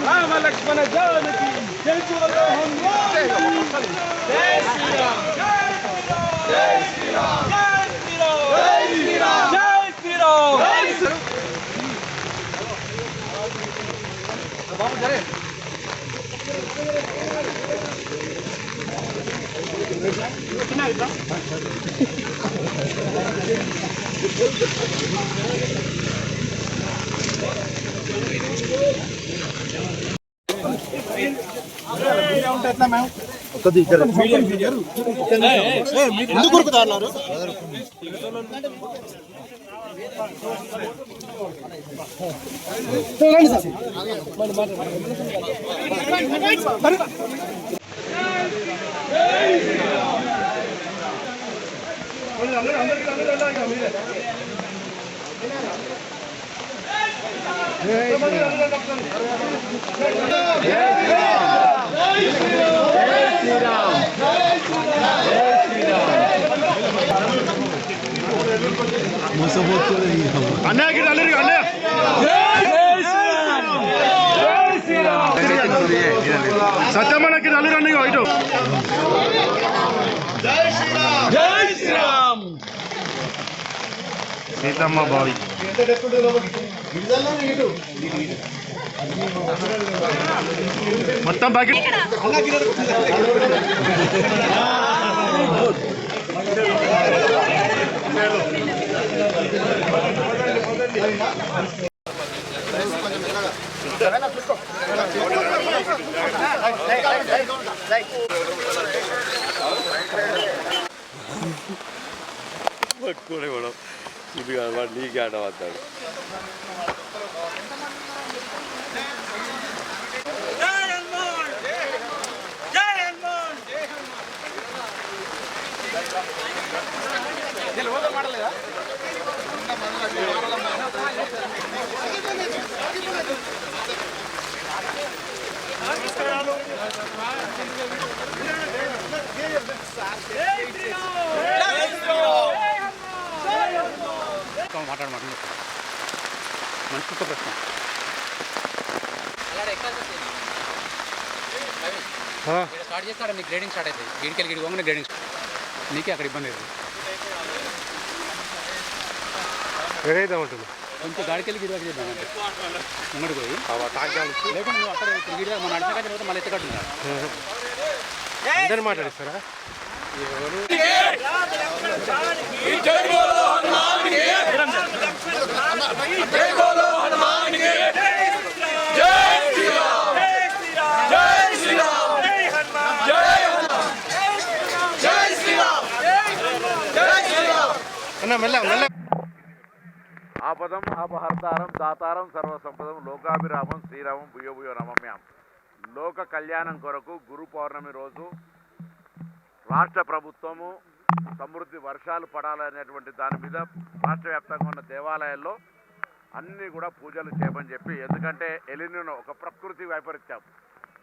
రామ లక్ష్మణ జానకి జై శ్రీరామ్ జై శ్రీరామ్ జై శ్రీరామ్ జై శ్రీరామ్ జై శ్రీరామ్ జై శ్రీరామ్ బాబు జరే ఎందుకు కొరుకుతారు అన్నయ్యకి అన్నయ్య సత్యమనకి నలుగురు ఇటు జై శ్రీరామ్ సీతమ్మ బావి మొత్తం బాకి పట్టుకోలే మేడం ఇది కాదు వాడు నీకే ఆట వస్తాడు మాట్లాడ మంచి ప్రశ్న స్టార్ట్ చేస్తాడు మీకు గ్రేడింగ్ స్టార్ట్ అవుతుంది గిడికెళ్ళి గిడి గ్రేడింగ్ నీకే అక్కడ ఇబ్బంది అవుతుంది ఏదైతే ఉంటుంది కొంచెం గాడికెళ్ళి గిడి దగ్గర చేద్దాం అంటే ముంగడి పోయి లేకుండా నువ్వు అక్కడ గిడి మన అడిచిన తర్వాత మళ్ళీ ఎత్తుకట్టున్నాడు అందరు మాట్లాడిస్తారా ఆపదం అపహర్తారం దాతారం సర్వసంపదం లోకాభిరామం శ్రీరామం భూయో భూయో నమమ్యాం. లోక కళ్యాణం కొరకు గురు పౌర్ణమి రోజు రాష్ట్ర ప్రభుత్వము సమృద్ధి వర్షాలు పడాలనేటువంటి దాని మీద రాష్ట్ర వ్యాప్తంగా ఉన్న దేవాలయాల్లో అన్నీ కూడా పూజలు చేయమని చెప్పి, ఎందుకంటే ఎలినినో ఒక ప్రకృతి వైపరీత్యం,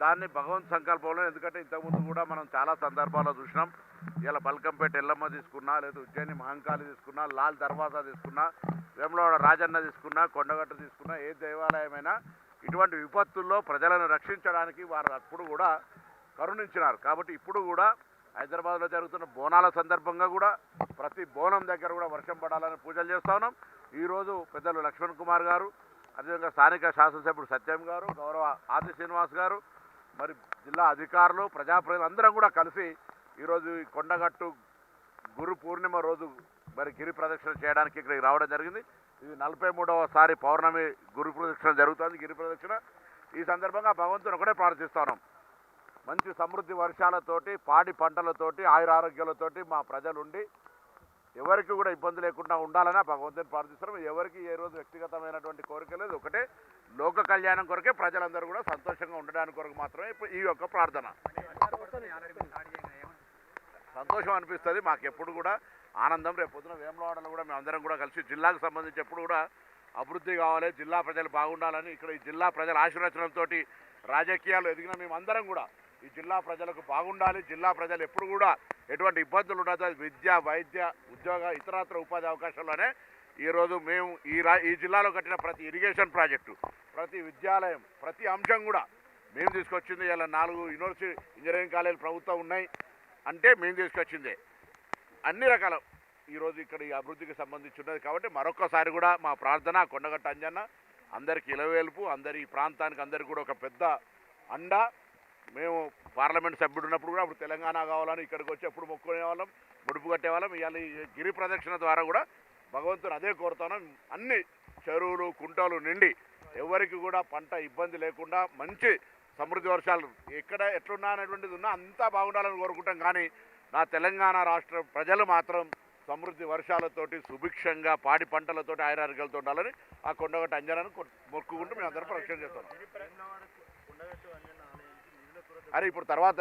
దాన్ని భగవంత్ సంకల్పంలో, ఎందుకంటే ఇంతకుముందు కూడా మనం చాలా సందర్భాల్లో చూసినాం. ఇలా బల్కంపేట ఎల్లమ్మ తీసుకున్నా, లేదా ఉజ్జయిని మహంకాళి తీసుకున్నా, లాల్ దర్వాజా తీసుకున్నా, వేములవాడ రాజన్న తీసుకున్నా, కొండగట్టు తీసుకున్నా, ఏ దేవాలయమైనా ఇటువంటి విపత్తుల్లో ప్రజలను రక్షించడానికి వారు అప్పుడు కూడా కరుణించినారు. కాబట్టి ఇప్పుడు కూడా హైదరాబాద్లో జరుగుతున్న బోనాల సందర్భంగా కూడా ప్రతి బోనం దగ్గర కూడా వర్షం పడాలని పూజలు చేస్తూ ఉన్నాం. ఈరోజు పెద్దలు లక్ష్మణ్ కుమార్ గారు, అదేవిధంగా స్థానిక శాసనసభ్యుడు సత్యం గారు, గౌరవ ఆది శ్రీనివాస్ గారు, మరి జిల్లా అధికారులు, ప్రజాప్రతినిధులు అందరం కూడా కలిసి ఈరోజు ఈ కొండగట్టు గురు పూర్ణిమ రోజు మరి గిరి ప్రదక్షిణ చేయడానికి ఇక్కడికి రావడం జరిగింది. ఇది 43వసారి పౌర్ణమి గురు ప్రదక్షిణ జరుగుతుంది. గిరి ప్రదక్షిణ ఈ సందర్భంగా భగవంతుని ఒకటే ప్రార్థిస్తున్నాం, మంచి సమృద్ధి వర్షాలతోటి, పాడి పంటలతోటి, ఆయురారోగ్యాలతోటి మా ప్రజలుండి ఎవరికి కూడా ఇబ్బంది లేకుండా ఉండాలని భగవంతుని ప్రార్థిస్తున్నాం. ఎవరికి ఏ రోజు వ్యక్తిగతమైనటువంటి కోరిక లేదు, ఒకటే లోక కళ్యాణం కొరకే ప్రజలందరూ కూడా సంతోషంగా ఉండడానికి కొరకు మాత్రమే ఈ యొక్క ప్రార్థన. సంతోషం అనిపిస్తుంది మాకు ఎప్పుడు కూడా ఆనందం. రేపు పొద్దున వేములవాడలో కూడా మేమందరం కూడా కలిసి జిల్లాకు సంబంధించి ఎప్పుడు కూడా అభివృద్ధి కావాలి, జిల్లా ప్రజలు బాగుండాలని, ఇక్కడ ఈ జిల్లా ప్రజల ఆశీర్వచనంతో రాజకీయాలు ఎదిగిన మేమందరం కూడా ఈ జిల్లా ప్రజలకు బాగుండాలి, జిల్లా ప్రజలు ఎప్పుడు కూడా ఎటువంటి ఇబ్బందులు ఉండదు, విద్య, వైద్య, ఉద్యోగ, ఇతరత్ర ఉపాధి అవకాశాల్లోనే ఈరోజు మేము ఈ జిల్లాలో కట్టిన ప్రతి ఇరిగేషన్ ప్రాజెక్టు, ప్రతి విద్యాలయం, ప్రతి అంశం కూడా మేము తీసుకొచ్చింది. ఇలా 4 యూనివర్సిటీ ఇంజనీరింగ్ కాలేజీలు ప్రభుత్వం ఉన్నాయి అంటే మేము తీసుకొచ్చిందే. అన్ని రకాల ఈరోజు ఇక్కడ ఈ అభివృద్ధికి సంబంధించి ఉన్నది. కాబట్టి మరొకసారి కూడా మా ప్రార్థన కొండగట్ట అంజన్న అందరికీ ఇలవేల్పు, అందరి ఈ ప్రాంతానికి అందరికీ కూడా ఒక పెద్ద అండ. మేము పార్లమెంట్ సభ్యుడు ఉన్నప్పుడు కూడా అప్పుడు తెలంగాణ కావాలని ఇక్కడికి వచ్చి ఎప్పుడు మొక్కుకునే వాళ్ళం, ముడుపు కట్టేవాళ్ళం. ఇవాళ ఈ గిరి ప్రదక్షిణ ద్వారా కూడా భగవంతుని అదే కోరుతున్నాం. అన్ని చెరువులు కుంటలు నిండి ఎవరికి కూడా పంట ఇబ్బంది లేకుండా మంచి సమృద్ధి వర్షాలు ఎక్కడ ఎట్లున్నా అనేటువంటిది ఉన్నా అంతా బాగుండాలని కోరుకుంటాం. కానీ నా తెలంగాణ రాష్ట్ర ప్రజలు మాత్రం సమృద్ధి వర్షాలతోటి సుభిక్షంగా పాడి పంటలతోటి ఆయురారోగ్యాలతో ఉండాలని ఆ కొండగట్ట అంజనాన్ని మొక్కుకుంటూ మేము అందరం ప్రదక్షిణ చేస్తాం. అరే ఇప్పుడు తర్వాత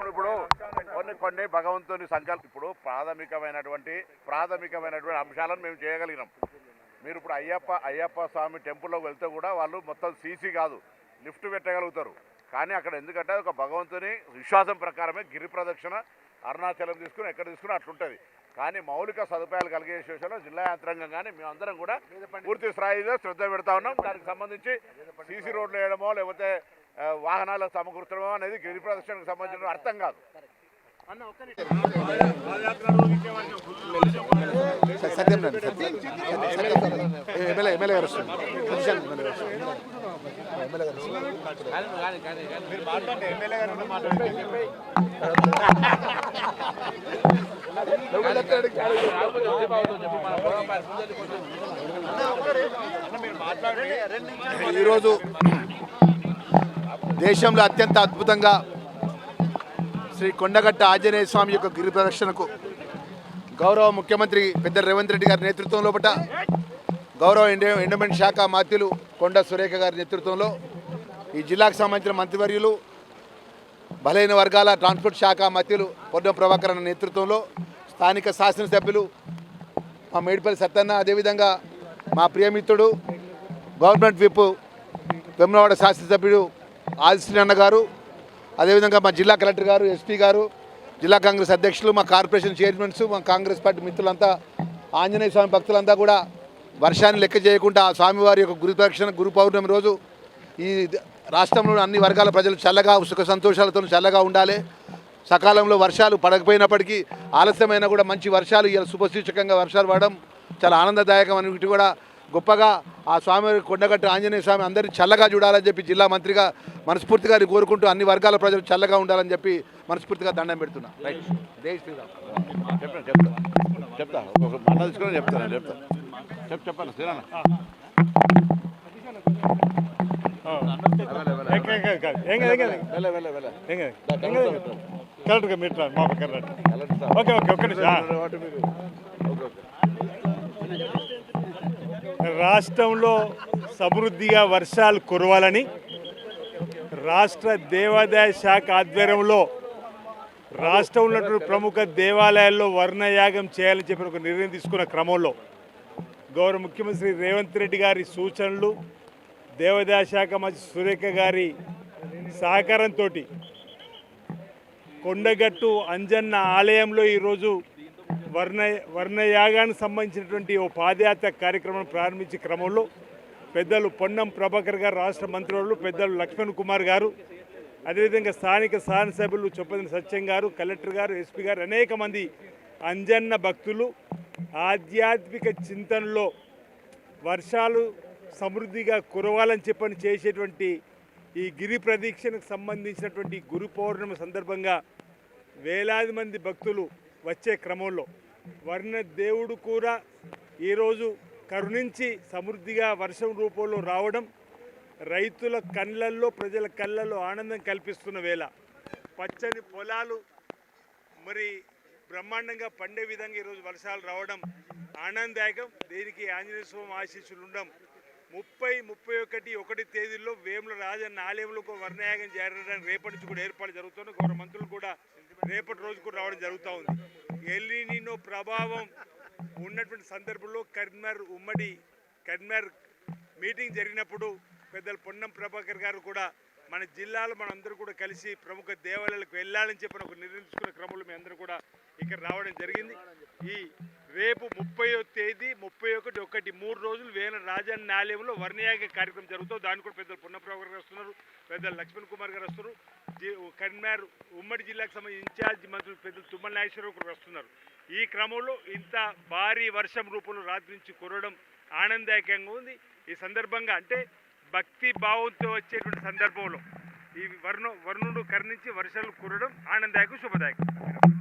ఇప్పుడు కొన్ని భగవంతుని సంకల్పం, ఇప్పుడు ప్రాథమికమైనటువంటి అంశాలను మేము చేయగలిగినాం. మీరు ఇప్పుడు అయ్యప్ప స్వామి టెంపుల్లోకి వెళ్తే కూడా వాళ్ళు మొత్తం సీసీ కాదు, లిఫ్ట్ పెట్టగలుగుతారు. కానీ అక్కడ ఎందుకంటే ఒక భగవంతుని విశ్వాసం ప్రకారమే గిరి ప్రదక్షిణ అరుణాచలం తీసుకుని ఎక్కడ తీసుకుని అట్లుంటుంది. కానీ మౌలిక సదుపాయాలు కలిగే విషయంలో జిల్లా యంత్రాంగం కానీ మేమందరం కూడా పూర్తి స్థాయిలో శ్రద్ధ పెడతా ఉన్నాం. దానికి సంబంధించి సీసీ రోడ్లు వేయడమో లేకపోతే వాహనాలు సమకూర్చడమో అనేది గిరి ప్రదక్షిణకు సంబంధించిన అర్థం కాదు. ఈరోజు దేశంలో అత్యంత అద్భుతంగా శ్రీ కొండగట్ట ఆంజనేయ స్వామి యొక్క గిరి ప్రదక్షిణకు గౌరవ ముఖ్యమంత్రి పెద్ద రేవంత్ రెడ్డి గారి నేతృత్వంలో గౌరవ ఎండోమెంట్ శాఖ మంత్రులు కొండ సురేఖ గారి నేతృత్వంలో ఈ జిల్లాకు సంబంధించిన మంత్రివర్యులు, బలైన వర్గాల ట్రాన్స్పోర్ట్ శాఖ మంత్రులు పొన్నం ప్రభాకర్ అన్న నేతృత్వంలో స్థానిక శాసనసభ్యులు మా మేడిపల్లి సత్తన్న, అదేవిధంగా మా ప్రియమిత్రుడు గవర్నమెంట్ విప్ వేములవాడ శాసనసభ్యుడు ఆదిశ్రీ అన్న గారు, అదేవిధంగా మా జిల్లా కలెక్టర్ గారు, ఎస్పీ గారు, జిల్లా కాంగ్రెస్ అధ్యక్షులు, మా కార్పొరేషన్ చైర్మన్స్, మా కాంగ్రెస్ పార్టీ మిత్రులంతా, ఆంజనేయ స్వామి భక్తులంతా కూడా వర్షాన్ని లెక్క చేయకుండా ఆ స్వామివారి యొక్క గురు పౌర్ణమి రోజు ఈ రాష్ట్రంలో అన్ని వర్గాల ప్రజలు చల్లగా సుఖ సంతోషాలతో చల్లగా ఉండాలి. సకాలంలో వర్షాలు పడకపోయినప్పటికీ ఆలస్యమైనా కూడా మంచి వర్షాలు ఇలా శుభసూచకంగా వర్షాలు పడడం చాలా ఆనందదాయకం అని కూడా గొప్పగా ఆ స్వామి కొండగట్ట ఆంజనేయ స్వామి అందరినీ చల్లగా చూడాలని చెప్పి జిల్లా మంత్రిగా మనస్ఫూర్తిగా కోరుకుంటూ అన్ని వర్గాల ప్రజలు చల్లగా ఉండాలని చెప్పి మనస్ఫూర్తిగా దండం పెడుతున్నా. రైట్, జై శ్రీరామ్. చెప్తా ఒక మాట తీసుకొని చెప్పాను శ్రీరామ్. కరెక్ట్గా మీరు ఓకే ఓకే ఒక్క రాష్ట్రంలో సమృద్ధిగా వర్షాలు కురవాలని రాష్ట్ర దేవాదాయ శాఖ ఆధ్వర్యంలో రాష్ట్రంలో ఉన్నటువంటి ప్రముఖ దేవాలయాల్లో వర్ణయాగం చేయాలని చెప్పి ఒక నిర్ణయం తీసుకున్న క్రమంలో గౌరవ ముఖ్యమంత్రి రేవంత్ రెడ్డి గారి సూచనలు, దేవాదాయ శాఖ మంత్రి సురేఖ గారి సహకారంతో కొండగట్టు అంజన్న ఆలయంలో ఈరోజు వర్ణయాగానికి సంబంధించినటువంటి ఓ పాదయాత్ర కార్యక్రమం ప్రారంభించే క్రమంలో పెద్దలు పొన్నం ప్రభాకర్ గారు, రాష్ట్ర మంత్రులు పెద్దలు లక్ష్మణ్ కుమార్ గారు, అదేవిధంగా స్థానిక శాసనసభ్యులు చొప్పదిన సత్యం గారు, కలెక్టర్ గారు, ఎస్పీ గారు, అనేక మంది అంజన్న భక్తులు ఆధ్యాత్మిక చింతనలో వర్షాలు సమృద్ధిగా కురవాలని చెప్పని చేసేటువంటి ఈ గిరి ప్రదక్షిణకు సంబంధించినటువంటి గురు పౌర్ణమి సందర్భంగా వేలాది మంది భక్తులు వచ్చే క్రమంలో వర్ణ దేవుడు కూడా ఈరోజు కరుణించి సమృద్ధిగా వర్షం రూపంలో రావడం రైతుల కళ్ళల్లో, ప్రజల కళ్ళల్లో ఆనందం కల్పిస్తున్న వేళ పచ్చని పొలాలు మరి బ్రహ్మాండంగా పండే విధంగా ఈరోజు వర్షాలు రావడం ఆనందదాయకం. దీనికి ఆంజనేయ స్వామి ఆశీస్సులు ఉండడం 30-31 తేదీల్లో వేముల రాజన్న ఆలయంలో వర్ణయాగం జరగడానికి రేపటి నుంచి కూడా ఏర్పాటు జరుగుతుంది. గౌరవ మంత్రులు కూడా రేపటి రోజు కూడా రావడం జరుగుతూ ఉంది. ఎల్నినో ప్రభావం ఉన్నటువంటి సందర్భంలో కరీంనగర్ మీటింగ్ జరిగినప్పుడు పెద్దలు పొన్నం ప్రభాకర్ గారు కూడా మన జిల్లాలో మనందరూ కూడా కలిసి ప్రముఖ దేవాలయాలకు వెళ్ళాలని చెప్పిన ఒక నిర్ణయించుకున్న క్రమంలో మీ అందరూ కూడా ఇక్కడ రావడం జరిగింది. ఈ రేపు 30వ తేదీ 31 3 రోజులు వేల రాజన్న ఆలయంలో వర్ణయాగ కార్యక్రమం జరుగుతుంది. దానికి కూడా పెద్దలు పున్నప్రభు గారు వస్తున్నారు, పెద్దలు లక్ష్మణ్ కుమార్ గారు వస్తున్నారు, కరీంనగర్ ఉమ్మడి జిల్లాకు సంబంధించి ఇన్ఛార్జి మంత్రులు పెద్దలు తుమ్మల నాగేశ్వరరావు కూడా వస్తున్నారు. ఈ క్రమంలో ఇంత భారీ వర్షం రూపంలో రాత్రి నుంచి కురవడం ఆనందదాయకంగా ఉంది. ఈ సందర్భంగా అంటే భక్తి భావంతో వచ్చేటువంటి సందర్భంలో ఈ వర్ణుడు కరుణించి వర్షాలు కురవడం ఆనందదాయకం, శుభదాయకం.